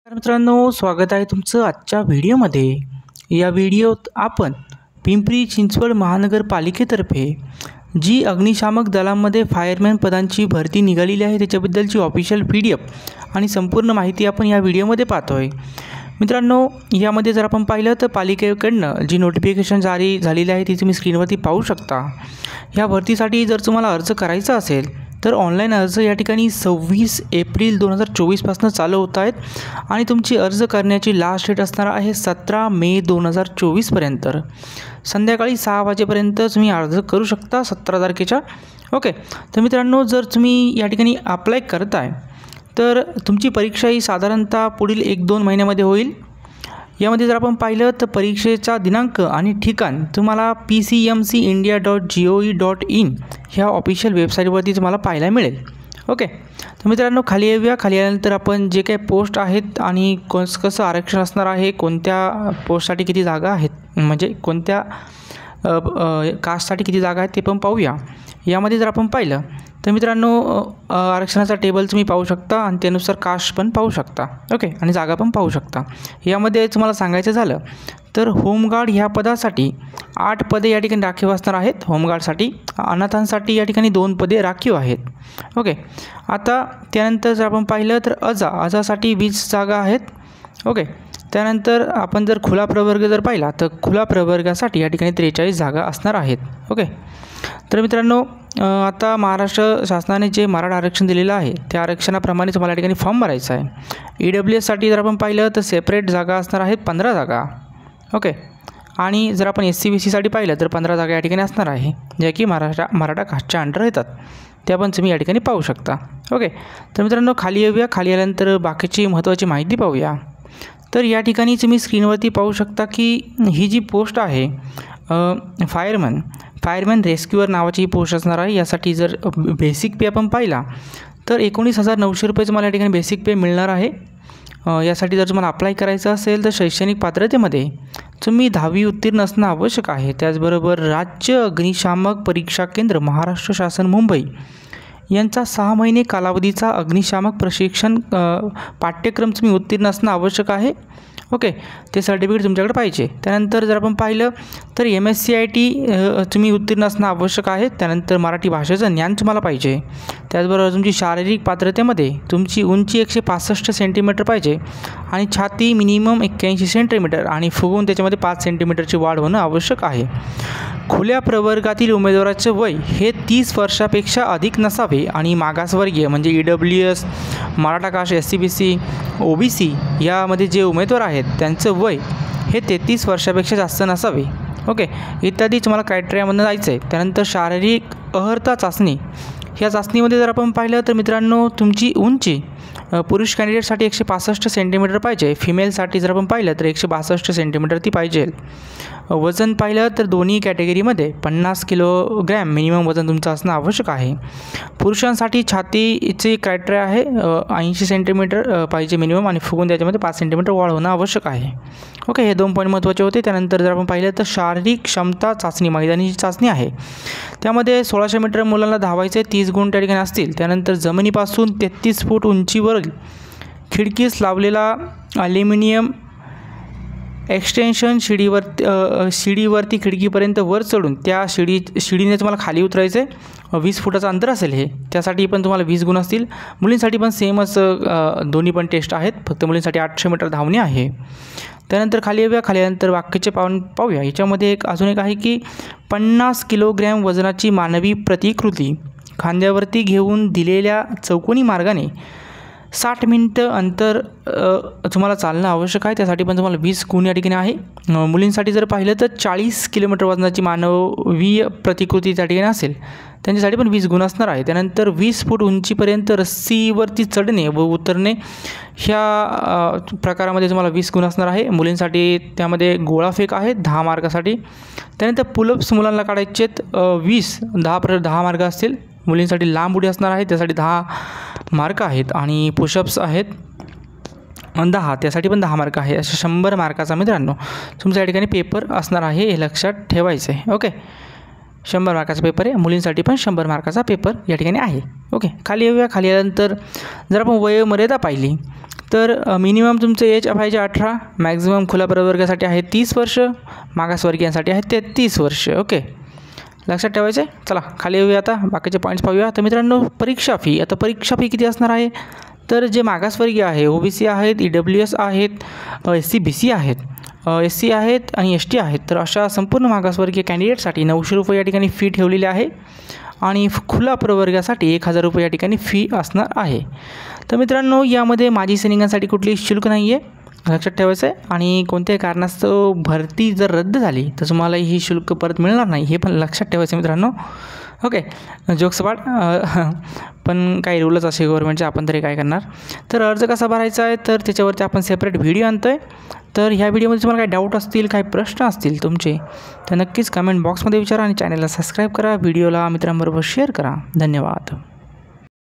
तर मित्रांनो, स्वागत आहे तुमचं आजच्या व्हिडिओमध्ये. या व्हिडिओत आपण पिंपरी चिंचवड महानगरपालिकेतर्फे जी अग्निशामक दलामध्ये फायरमॅन पदांची भरती निघालेली आहे त्याच्याबद्दलची ऑफिशियल PDF आणि संपूर्ण माहिती आपण या व्हिडिओमध्ये पाहतोय. मित्रांनो, यामध्ये जर आपण पाहिलं तर पालिकेकडनं जी नोटिफिकेशन जारी झालेली आहे ती तुम्ही स्क्रीनवरती पाहू शकता. या भरतीसाठी जर तुम्हाला अर्ज करायचा असेल तर ऑनलाईन अर्ज या ठिकाणी 26 एप्रिल 2024 पासून चालू होत आहेत आणि तुमची अर्ज करण्याची लास्ट डेट असणार आहे 17 मे 2024 पर्यंत. संध्याकाळी 6 वाजेपर्यंत तुम्ही अर्ज करू शकता 17 तारखेच्या. ओके, तर मित्रांनो, जर तुम्ही या ठिकाणी अप्लाय करताय तर तुमची परीक्षा ही साधारणतः पुढील 1-2 महिन्यामध्ये होईल. यामध्ये जर आपण पाहिलं तर परीक्षेचा दिनांक आणि ठिकाण तुम्हाला pcmcindia.gov.in ह्या ऑफिशियल वेबसाईटवरती तुम्हाला पाहायला मिळेल. ओके, तर मित्रांनो, खाली येऊया. खाली आल्यानंतर आपण जे काही पोस्ट आहेत आणि कसं आरक्षण असणार आहे, कोणत्या पोस्टसाठी किती जागा आहेत, म्हणजे कोणत्या कास्टसाठी किती जागा आहेत ते पण पाहूया. यामध्ये जर आपण पाहिलं तर मित्रांनो, आरक्षणाचा टेबल तुम्ही पाहू शकता आणि त्यानुसार कास्ट पण पाहू शकता. ओके, आणि जागा पण पाहू शकता. यामध्ये तुम्हाला सांगायचं झालं तर होमगार्ड ह्या पदासाठी 8 पदे या ठिकाणी राखीव असणार आहेत. होमगार्डसाठी. अनाथांसाठी या ठिकाणी 2 पदे राखीव आहेत. ओके, आता त्यानंतर जर आपण पाहिलं तर अजासाठी 20 जागा आहेत. ओके, त्यानंतर आपण जर खुला प्रवर्ग जर पाहिला तर खुला प्रवर्गासाठी या ठिकाणी 43 जागा असणार आहेत. ओके, तर मित्रांनो, आता महाराष्ट्र शासनाने जे मराठा आरक्षण दिलेलं आहे त्या आरक्षणाप्रमाणे तुम्हाला या ठिकाणी फॉर्म भरायचा आहे. EWSसाठी जर आपण पाहिलं तर सेपरेट जागा असणार आहेत 15 जागा. ओके, आणि जर आपण SC-BCसाठी पाहिलं तर 15 जागा या ठिकाणी असणार आहे ज्या की मराठा कास्टच्या अंडर येतात. त्या पण तुम्ही या ठिकाणी पाहू शकता. ओके, तर मित्रांनो, खाली येऊया. खाली आल्यानंतर बाकीची महत्त्वाची माहिती पाहूया. तर या ठिकाणी तुम्ही स्क्रीनवरती पाहू शकता की ही जी पोस्ट आहे फायरमॅन रेस्क्यूअर नावाची ही पोस्ट असणार आहे. यासाठी जर बेसिक पे आपण पाहिला तर 19,900 रुपये तुम्हाला या ठिकाणी बेसिक पे मिळणार आहे. यासाठी जर तुम्हाला अप्लाय करायचं असेल तर शैक्षणिक पात्रतेमध्ये तुम्ही 10वी उत्तीर्ण असणं आवश्यक आहे. त्याचबरोबर राज्य अग्निशामक परीक्षा केंद्र महाराष्ट्र शासन मुंबई यांचा 6 महिने कालावधीचा अग्निशामक प्रशिक्षण पाठ्यक्रम तुम्ही उत्तीर्ण असणं आवश्यक आहे. ओके, ते सर्टिफिकेट तुमच्याकडे पाहिजे. त्यानंतर जर आपण पाहिलं तर MSc-IT तुम्ही उत्तीर्ण असणं आवश्यक आहे. त्यानंतर मराठी भाषेचं ज्ञान तुम्हाला पाहिजे. त्याचबरोबर तुमची शारीरिक पात्रतेमध्ये तुमची उंची 165 सेंटीमीटर पाहिजे आणि छाती मिनिमम 81 सेंटीमीटर आणि फुगवून त्याच्यामध्ये 5 सेंटीमीटरची वाढ होणं आवश्यक आहे. खुल्या प्रवर्गातील उमेदवाराचे वय हे 30 वर्षापेक्षा अधिक नसावे आणि मागासवर्गीय म्हणजे EWS, Maratha caste, SC-BC, OBC यामध्ये जे उमेदवार आहेत त्यांचं वय हे 33 वर्षापेक्षा जास्त नसावे. ओके, इत्यादी तुम्हाला क्रायटेरियामधून जायचं आहे. त्यानंतर शारीरिक अर्हता चाचणी. ह्या चाचणीमध्ये जर आपण पाहिलं तर मित्रांनो, तुमची उंची पुरुष कॅन्डिडेटसाठी 165 सेंटीमीटर पाहिजे. फिमेलसाठी जर आपण पाहिलं तर 162 सेंटीमीटर ती पाहिजे. वजन पाहिलं तर दोन्ही कॅटेगरीमध्ये 50 किलोग्रॅम मिनिमम वजन तुमचं असणं आवश्यक आहे. पुरुषांसाठी छातीचे क्रायटेरिया आहे 80 सेंटीमीटर पाहिजे मिनिमम आणि फुगून त्याच्यामध्ये 5 सेंटीमीटर वाढ होणं आवश्यक आहे. ओके, हे 2 पॉईंट महत्त्वाचे होते. त्यानंतर जर आपण पाहिलं तर शारीरिक क्षमता चाचणी, मैदानी चाचणी आहे. त्यामध्ये 1600 मीटर मुलांना धावायचे 30 गुण त्या ठिकाणी असतील. त्यानंतर जमिनीपासून 33 फूट उंचीवर खिडकीस लावलेला ॲल्युमिनियम एक्सटेन्शन शिडीवरती खिडकीपर्यंत वर चढून त्या शिडीने तुम्हाला खाली उतरायचं आहे. 20 फुटाचं अंतर असेल हे. त्यासाठी पण तुम्हाला 20 गुण असतील. मुलींसाठी पण सेमच दोन्ही पण टेस्ट आहेत. फक्त मुलींसाठी 800 मीटर धावणे आहे. त्यानंतर खाली येऊया. खाली आल्यानंतर वाक्याचे पाहूया. याच्यामध्ये अजून एक आहे की 50 किलोग्रॅम वजनाची मानवी प्रतिकृती खांद्यावरती घेऊन दिलेल्या चौकोनी मार्गाने 60 मिनिटं अंतर तुम्हाला चालणं आवश्यक आहे. त्यासाठी पण तुम्हाला 20 गुण या ठिकाणी आहे. मुलींसाठी जर पाहिलं तर 40 किलोमीटर वजनाची मानवीय प्रतिकृती त्या ठिकाणी असेल त्यांच्यासाठी पण 20 गुण असणार आहे. त्यानंतर 20 फूट उंचीपर्यंत रस्सीवरती चढणे व उतरणे ह्या प्रकारामध्ये तुम्हाला 20 गुण असणार आहे. मुलींसाठी त्यामध्ये गोळाफेक आहे 10 मार्कासाठी. त्यानंतर पुलअप्स मुलांना काढायचे आहेत 10 मार्क असतील. मुलींसाठी लांब उडी असणार आहे त्यासाठी 10 मार्क आहेत आणि पुशअप्स आहेत 10, त्यासाठी पण 10 मार्क आहे. अशा 100 मार्काचा मित्रांनो तुमच्या या ठिकाणी पेपर असणार आहे, हे लक्षात ठेवायचं आहे. ओके, 100 मार्काचा पेपर आहे. मुलींसाठी पण 100 मार्काचा पेपर या ठिकाणी आहे. ओके, खाली येऊया. खाली आल्यानंतर जर आपण वयोमर्यादा पाहिली तर मिनिमम तुमचं एज पाहिजे 18, मॅक्झिमम खुल्या प्रवर्गासाठी आहे 30 वर्ष, मागासवर्गीयांसाठी आहे 33 वर्ष. ओके, लक्षात ठेवायचं आहे. चला खाली येऊया, आता बाकीचे पॉईंट्स पाहूया. तर मित्रांनो, परीक्षा फी. आता परीक्षा फी किती असणार आहे? तर जे मागासवर्गीय आहे, OBC आहेत, EWS आहेत, SC BC आहेत, SC आहेत आणि ST आहेत, तर अशा संपूर्ण मागासवर्गीय कॅन्डिडेटसाठी 900 रुपये या ठिकाणी फी ठेवलेली आहे आणि खुला प्रवर्गासाठी 1000 रुपये या ठिकाणी फी असणार आहे. तर मित्रांनो, यामध्ये माजी सैनिकांसाठी कुठलीही शुल्क नाही आहे, लक्षात ठेवायचं आहे. आणि कोणत्याही कारणास्तव भरती जर रद्द झाली तर तुम्हाला ही शुल्क परत मिळणार नाही, हे पण लक्षात ठेवायचं मित्रांनो. ओके, जोक्सपाट, पण काही रूलच असे गव्हर्नमेंटचे, आपण तरी काय करणार. तर अर्ज कसा भरायचा आहे तर त्याच्यावरती आपण सेपरेट व्हिडिओ आणतो आहे. तर ह्या व्हिडिओमध्ये तुम्हाला काही डाऊट असतील, काही प्रश्न असतील तुमचे, तर नक्कीच कमेंट बॉक्समध्ये विचारा आणि चॅनलला सबस्क्राईब करा, व्हिडिओला मित्रांबरोबर शेअर करा. धन्यवाद.